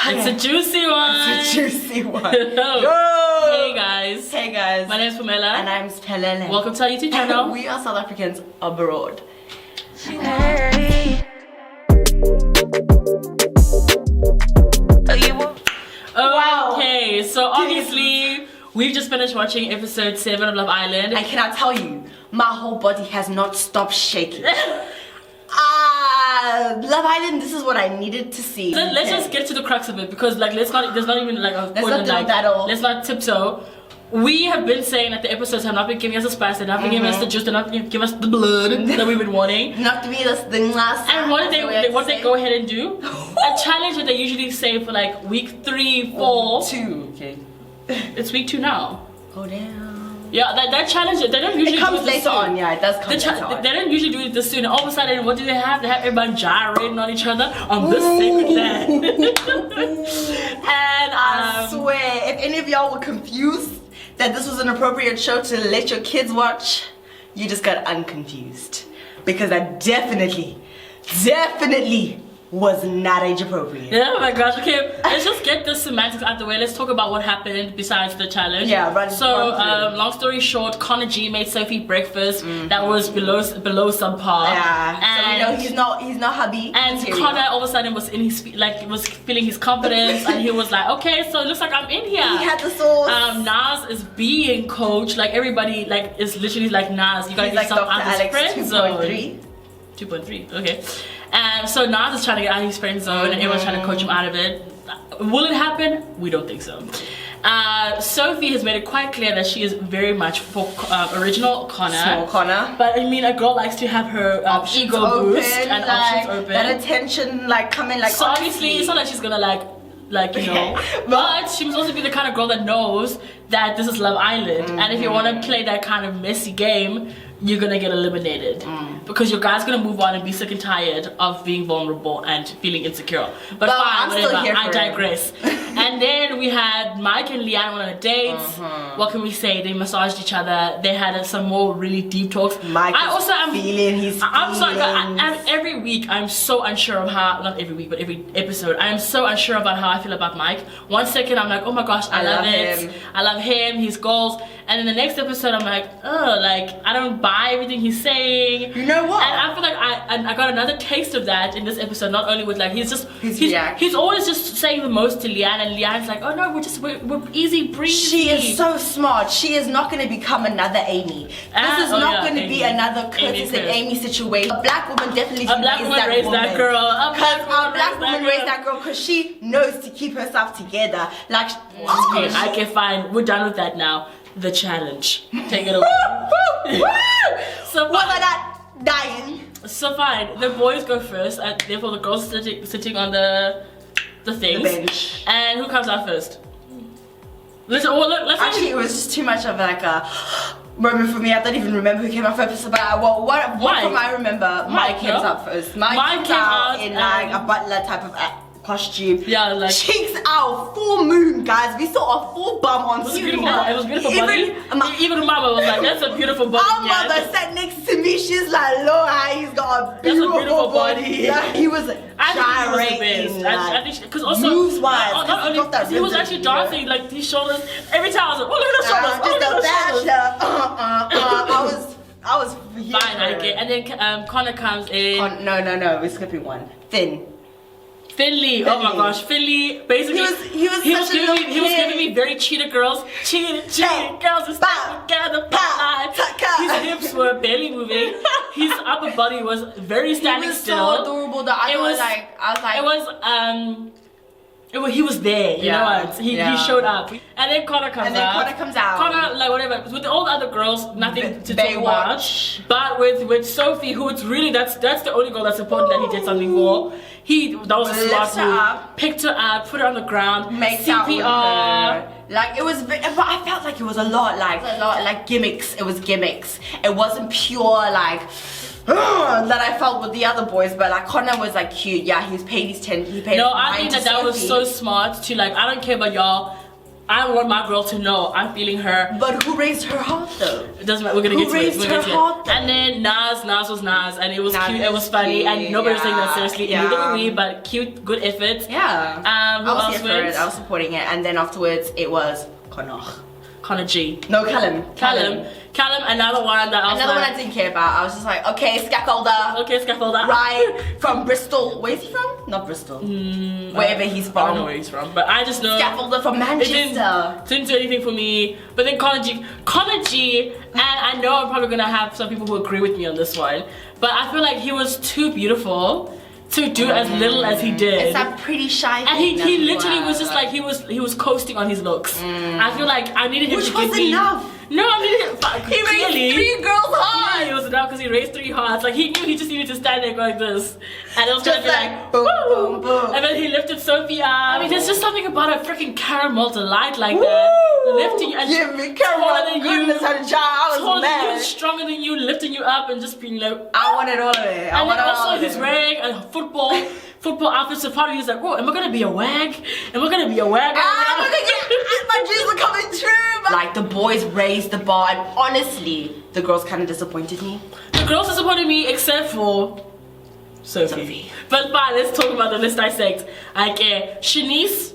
It's a juicy one. It's a juicy one. Yo. Hey guys. Hey guys. My name is Pamela. And I'm Pelele. Welcome to our YouTube channel. We are South Africans abroad. Hey. Okay, so obviously we've just finished watching episode 7 of Love Island. I cannot tell you, my whole body has not stopped shaking. Love Island, this is what I needed to see. Let's just get to the crux of it, because like there's not even like a point in like let's not tiptoe. We have been saying that the episodes have not been giving us the spice, they're not been giving us the juice, they're not giving us the blood that we've been wanting. Not to be the last. And what did they go ahead and do? A challenge that they usually say for like week 3, 4. 2, okay. It's week 2 now. Go down. Yeah, that challenge, they don't usually it comes do it later on, yeah, it does come later on. They don't usually do it this soon. And all of a sudden, what do they have? They have everybody gyrating on each other on this sacred land. And I swear, if any of y'all were confused that this was an appropriate show to let your kids watch, you just got unconfused. Because that definitely was not age appropriate. Yeah, oh my gosh. Okay, let's just get the semantics out the way. Let's talk about what happened besides the challenge. Yeah, run long story short, Connor G made Sophie breakfast that was below subpar. Yeah, and so he's not hubby. And Connor all of a sudden was in his was feeling his confidence, and he was like, okay, so it looks like I'm in here. He had the sauce. Nas is being coached, like everybody like is literally like Nas. You gotta get yourself out of his friend zone. 2.3. Okay. And so Nas is trying to get out of his friend zone, and everyone's trying to coach him out of it. Will it happen? We don't think so. Sophie has made it quite clear that she is very much for original Connor. Small Connor. But I mean, a girl likes to have her ego boost and options open. That attention like coming like. So obviously, it's not like she's gonna like you know. But she must also be the kind of girl that knows that this is Love Island, and if you want to play that kind of messy game, you're gonna get eliminated because your guy's gonna move on and be sick and tired of being vulnerable and feeling insecure. But well, fine, whatever, I digress. And then we had Mike and Leanne on a date. What can we say? They massaged each other. They had some more really deep talks. Mike I'm feeling his sorry, every week I'm so unsure of how, not every week, but every episode, I am so unsure about how I feel about Mike. One second I'm like, oh my gosh, I love it. I love him, his goals. And then the next episode I'm like, oh, like I don't buy everything he's saying. You know what? And I feel like I got another taste of that in this episode. Not only with like he's always just saying the most to Leanne, and Leanne's like, oh no, we're easy breezy. She is so smart. She is not going to become another Amy. This is not going to be another Curtis and Amy situation. A black woman definitely raised that girl. A black woman raised that girl because she knows to keep herself together. Like, okay, fine. We're done with that now. The challenge. Take it away. So what about that dying? So fine. The boys go first, and therefore the girls sitting on the things. The bench. And who comes out first? Let's actually, it was just too much of like a moment for me. I don't even remember who came out first. But what from I remember, Mike came out first. Mike came out in like a butler type of costume. Yeah, like cheeks out, full moon, guys. We saw a full bum on screen. It was beautiful. Even Mama was like, "That's a beautiful body." Our mother sat next to me. She's like, "Lord, he's got a beautiful body." Yeah, he was gyrating. I think because also moves wise. Not only he was actually dancing like these shoulders. Every time I was like, "Oh, look at the shoulders! Oh, look at the shoulders!" I was fine. I get. And then Connor comes in. No, we're skipping one. Finley, oh my gosh, Finley, basically, he was giving me very cheetah girls, cheetah girls, and stuck together, his hips were barely moving, his upper body was very standing still. So adorable that I was like, he was there, you know what? He showed up. And then Connor comes out. Connor, like whatever. With all the other girls, nothing to talk about. But with Sophie, who it's really, that's the only girl that's important that he did something for. That was a smart move. Picked her up, put her on the ground, CPR. Like it was, but I felt like it was a lot like gimmicks. It was gimmicks. It wasn't pure like that I felt with the other boys, but like Connor was like cute. Yeah, he paid his 10. He paid. No, I think that was so smart to like. I don't care about y'all. I want my girl to know I'm feeling her. But who raised her heart though? It doesn't matter. We're gonna get to it. We're gonna get to it. And then Nas was Nas, and it was cute. It was funny, cute, and nobody was taking that seriously. Neither were we, but cute, good effort. Yeah. Who I was else here for it. I was supporting it, and then afterwards it was Connor G. No, Callum, another one that I was one I didn't care about. I was just like, okay, scaffolder. Right, from Bristol. Where's he from? Not Bristol. Wherever he's from. I don't know where he's from, but I just know. Scaffolder from Manchester. Didn't do anything for me. But then Connor G, and I know I'm probably gonna have some people who agree with me on this one, but I feel like he was too beautiful to do as little as he did. It's a pretty shy thing. And he literally was just like, he was coasting on his looks. I feel like I needed him to give me... enough. No, I needed him... He raised 3 girls' hearts. Yeah, it was enough because he raised 3 hearts. Like, he knew he just needed to stand there going like this. And it was just gonna be like, boom, boom, boom. And then he lifted Sophie up. I mean, there's just something about a freaking caramel delight like that. Lifting you and give me caramel than goodness and a child. Taller than you, stronger than you, lifting you up and just being like, I wanted all of it. And then also he's wearing a football outfit, so probably he's like, oh, am I gonna be a wag? Am I gonna be a wag? My dreams are coming true. Man. Like the boys raised the bar, and honestly, the girls kind of disappointed me. The girls disappointed me except for Sophie. But fine, let's talk about the list dissect. Okay, Shanice,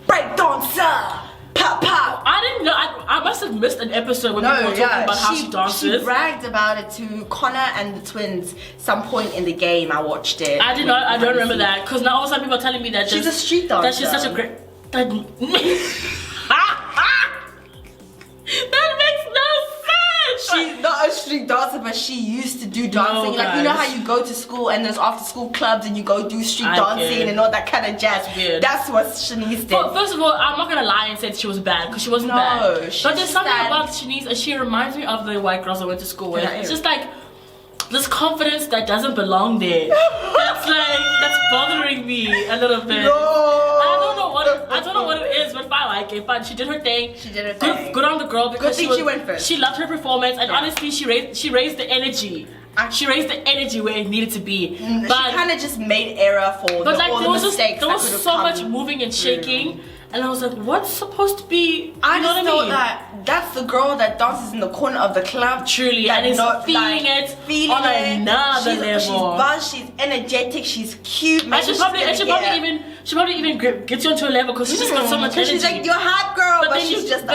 breakdancer. Pop, pop. I didn't know. I must have missed an episode where people were talking about how she dances. She bragged about it to Connor and the twins some point in the game. I watched it. I don't remember that because now all of a sudden people are telling me that she's a street dancer. That she's such a great. That makes no sense. She's not a street dancer, but she used to do dancing. No, like you know how you go to school and there's after school clubs and you go do street dancing and all that kind of jazz. That's what Shanice did. But first of all, I'm not gonna lie and say that she was bad because she wasn't bad. But there's something about Shanice, and she reminds me of the white girls I went to school with. It's just like this confidence that doesn't belong there. That's bothering me a little bit. No. I don't know what it is, but fine, like it. But she did her thing. Good on the girl because she went first. She loved her performance, and honestly, she raised the energy. She raised the energy where it needed to be. But she kind of just made error for all the mistakes. There was so much moving and shaking. And I was like, what's supposed to be? I just thought that that's the girl that dances in the corner of the club. Truly, and is feeling it on another level. She's buzzed, she's energetic, she's cute. And she probably even gets you onto a level because she's just got so much energy. She's like, you're hot girl, but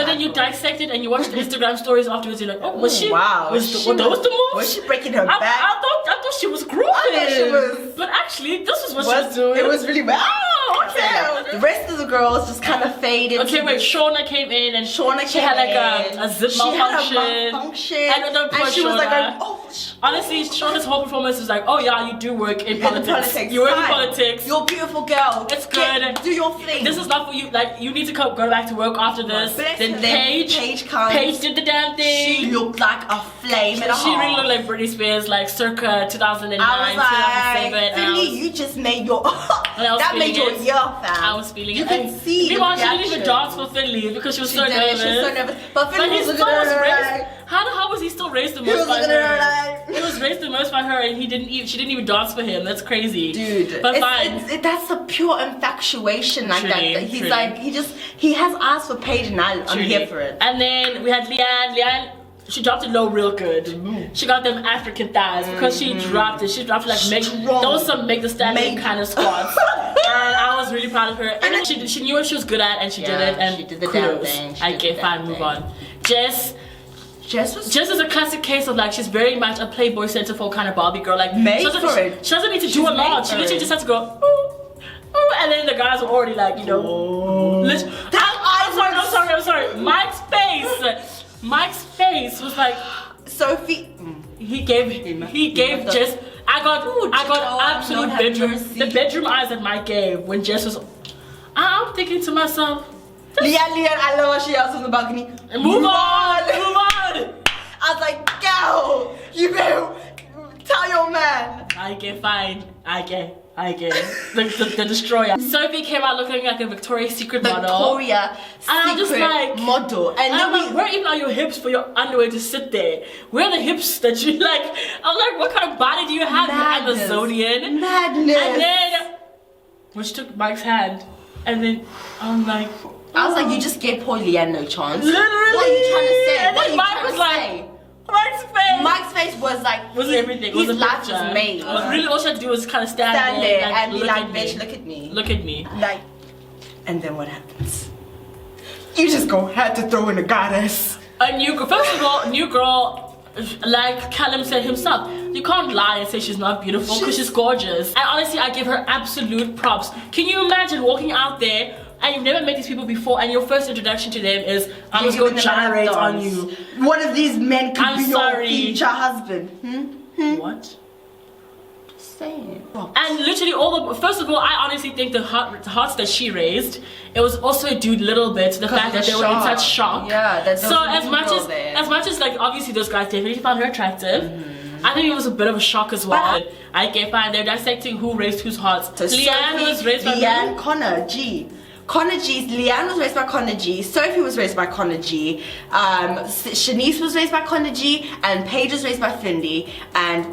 then you dissect it and you watch the Instagram stories afterwards. You're like, oh, was she? Wow, were those the moves? Was she breaking her back? I thought she was grooving. I thought she was. But actually, this is what she was doing. It was really bad. Oh, okay. The rest of the girls just kind of faded. Okay, wait. Shauna came in and she had like a zip malfunction. And she was like, oh. Honestly, Shauna's whole performance was like, oh yeah, you do work in politics. You work in politics. You're a beautiful girl. It's good. Do your thing. This is not for you. Like, you need to go back to work after this. Then Paige comes. Paige did the damn thing. She looked like a flame and a half. She really looked like Britney Spears, like circa 2009, I was like, 2007. Cindy, you just made your that made your year, fam. I was feeling it. You can see the reaction. She didn't even dance for Finley because she was so nervous. She was so nervous. But Finley was looking at her like, how was he still raised the most by her? He was raised the most by her, and she didn't even dance for him. That's crazy, dude. But fine. That's a pure infatuation like that. He's like he has asked for Paige, and I'm here for it. And then we had Leanne. She dropped it low real good. She got them African thighs because she dropped it. She dropped it like those some make the standing kind of squats. And I was really proud of her. And she knew what she was good at, and she did it. And she did the damn thing. Okay, fine, move on. Jess is a classic case of like she's very much a Playboy centerfold kind of Barbie girl. Like she doesn't need to do a lot. She literally just has to go ooh, ooh, and then the guys are already like, you know. I'm sorry. Mike's face was like Sophie. He gave Jess. I got absolute bedroom eyes that Mike gave when Jess was. I'm thinking to myself, Leanne, I love what she yells on the balcony. Move on. I was like, girl, you better tell your man. I get fine. I get. The destroyer. Sophie came out looking like a Victoria's Secret model. And I'm just like model. And then like, where even are your hips for your underwear to sit there? Where are the hips that you like? I'm like, what kind of body do you have? You're Amazonian. Madness. And then when she took Mike's hand, and then I'm like, I was like, you just gave poor Leanne no chance. Literally. What are you trying to say? And What then Mike was like, Mike's face was like, was everything. His life was made. It was really all she had to do was kind of stand there like, and be like, bitch, look at me. Look at me. Like, and then what happens? You just had to throw in a goddess. A new girl. First of all, new girl, like Callum said himself, you can't lie and say she's not beautiful because she's gorgeous. And honestly, I give her absolute props. Can you imagine walking out there and you've never met these people before and your first introduction to them is, I'm just going to gyrate on you. One of these men could be your future husband. What? Saying. And literally first of all, I honestly think the hearts that she raised, it was also due a little bit to the fact that they were in such shock. Yeah, that's so as much as like obviously those guys definitely found her attractive, I think it was a bit of a shock as well. But I get fine, they're dissecting who raised whose hearts. So Leanne was raised by Leanne, Connor G. Leanne was raised by Connor G, Sophie was raised by Connor G, Shanice was raised by Connor G, and Paige was raised by Finley, and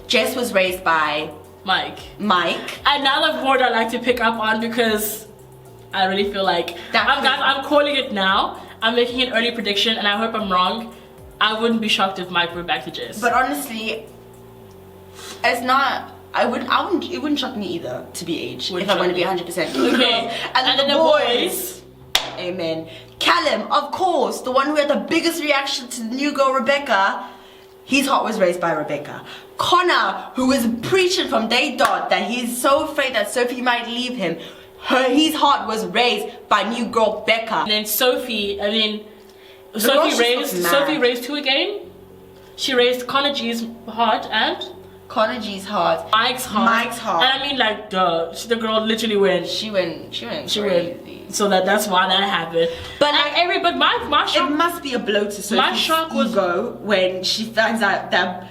Jess was raised by Mike. Another word I like to pick up on because I really feel like I'm calling it now. I'm making an early prediction and I hope I'm wrong. I wouldn't be shocked if Mike went back to Jess. But honestly, it wouldn't shock me either to be age, if I'm going to be 100%. Okay. And then the boys. Amen. Callum, of course, the one who had the biggest reaction to the new girl Rebecca, his heart was raised by Rebecca. Connor, who was preaching from day dot that he's so afraid that Sophie might leave him, his heart was raised by new girl Becca. And then Sophie raised who again? She raised Connor G's heart and Connor G's heart. Mike's heart. And I mean, like, the girl literally went. She went crazy. So that's why that happened. But like my shock. It must be a blow to Sophie's ego when she finds out that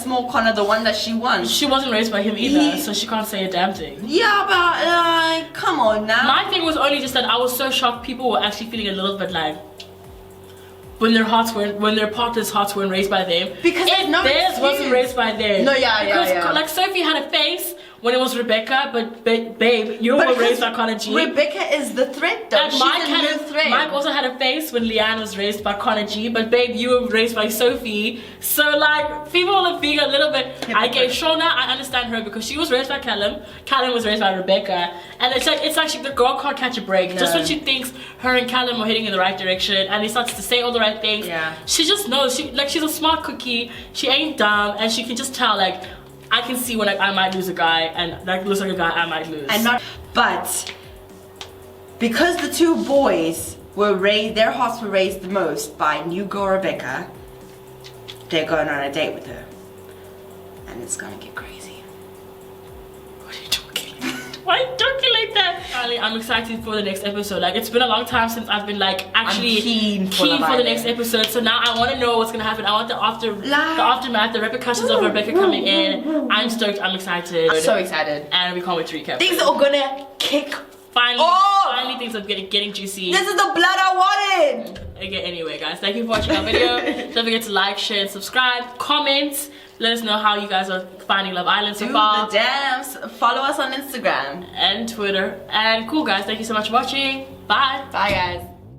small Connor, the one that she won. She wasn't raised by him either, so she can't say a damn thing. Yeah, but come on now. My thing was only just that I was so shocked people were actually feeling a little bit like when their partners' hearts weren't raised by them. Because theirs wasn't raised by theirs. No, yeah. Like Sophie had a face when it was Rebecca, but babe, you were raised by Connor G. Rebecca is the threat though. And Mike also had a face when Leanne was raised by Connor G, but babe, you were raised by Sophie. So like, people are being a little bit hypocrite. I gave Shona, I understand her because she was raised by Callum was raised by Rebecca. And it's like the girl can't catch a break. No. Just when she thinks her and Callum are heading in the right direction and he starts to say all the right things, she just knows. She's a smart cookie, she ain't dumb, and she can just tell like, I can see when I might lose a guy, and that looks like a guy I might lose. But because the two boys their hearts were raised the most by new girl Rebecca, they're going on a date with her, and it's gonna get crazy. What are you talking? Why are you talking like that? I'm excited for the next episode. Like, it's been a long time since I've been like actually keen for the next episode. So now I want to know what's gonna happen. I want the aftermath, the repercussions of Rebecca coming in. I'm stoked. I'm excited. I'm so excited, and we can't wait to recap. Things are gonna kick. Finally things are getting juicy. This is the blood I wanted. Okay, anyway guys, thank you for watching our video. Don't forget to like, share, and subscribe. Comment. Let us know how you guys are finding Love Island so far. Do the dance. Follow us on Instagram and Twitter. And cool guys, thank you so much for watching. Bye. Bye guys.